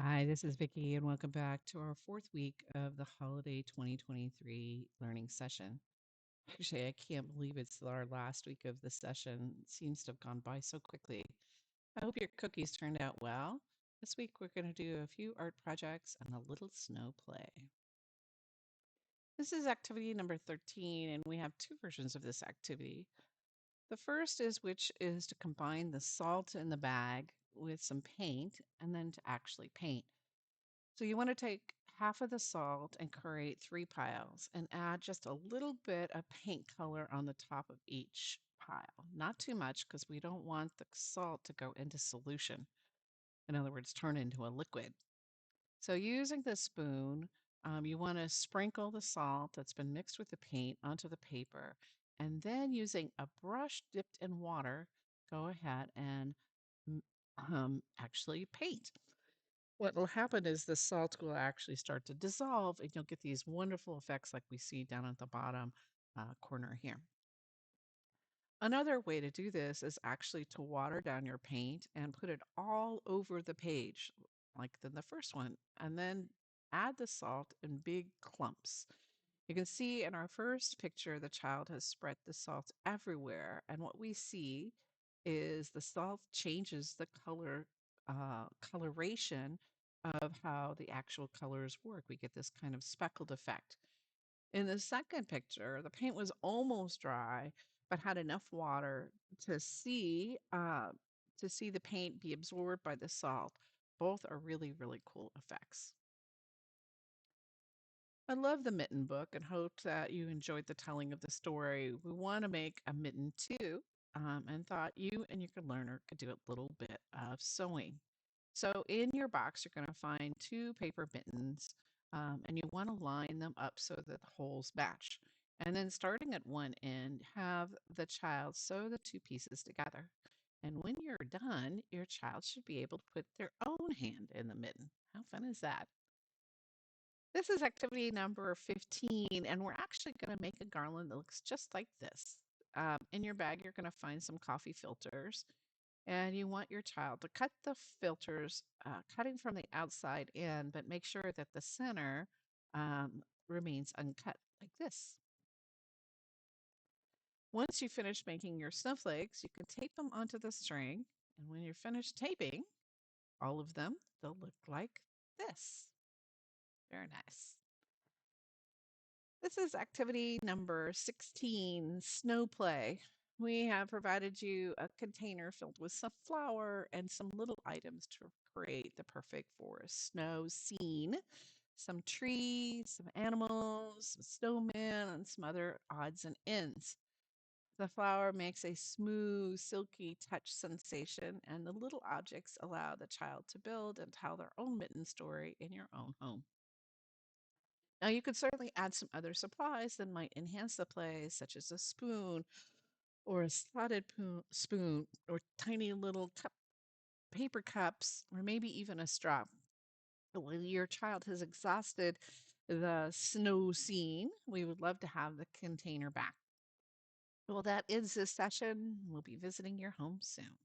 Hi, this is Vicky, and welcome back to our fourth week of the holiday 2023 learning session. Actually, I can't believe it's our last week of the session. It seems to have gone by so quickly. I hope your cookies turned out well. This week, we're going to do a few art projects and a little snow play. This is activity number 13, and we have two versions of this activity. The first is which is to combine the salt in the bag with some paint and then to actually paint. So you want to take half of the salt and create three piles and add just a little bit of paint color on the top of each pile. Not too much because we don't want the salt to go into solution. In other words, turn into a liquid. So using the spoon, you want to sprinkle the salt that's been mixed with the paint onto the paper. And then using a brush dipped in water, go ahead and mm, actually paint. What will happen is the salt will actually start to dissolve, and you'll get these wonderful effects like we see down at the bottom corner here. Another way to do this is actually to water down your paint and put it all over the page, like in the first one, and then add the salt in big clumps. You can see in our first picture, the child has spread the salt everywhere. And what we see is the salt changes the coloration of how the actual colors work. We get this kind of speckled effect. In the second picture, the paint was almost dry, but had enough water to see the paint be absorbed by the salt. Both are really, really cool effects. I love the Mitten book and hope that you enjoyed the telling of the story. We want to make a mitten too, and thought you and your learner could do a little bit of sewing. So in your box, you're going to find two paper mittens, and you want to line them up so that the holes match. And then starting at one end, have the child sew the two pieces together. And when you're done, your child should be able to put their own hand in the mitten. How fun is that? This is activity number 15, and we're actually going to make a garland that looks just like this. In your bag, you're going to find some coffee filters, and you want your child to cut the filters, cutting from the outside in, but make sure that the center remains uncut, like this. Once you finish making your snowflakes, you can tape them onto the string, and when you're finished taping all of them, they'll look like this. Very nice. This is activity number 16, snow play. We have provided you a container filled with some flour and some little items to create the perfect forest snow scene. Some trees, some animals, some snowmen, and some other odds and ends. The flour makes a smooth, silky touch sensation, and the little objects allow the child to build and tell their own mitten story in your own home. Now, you could certainly add some other supplies that might enhance the play, such as a spoon or a slotted spoon or tiny little paper cups, or maybe even a straw. But when your child has exhausted the snow scene, we would love to have the container back. Well, that ends this session. We'll be visiting your home soon.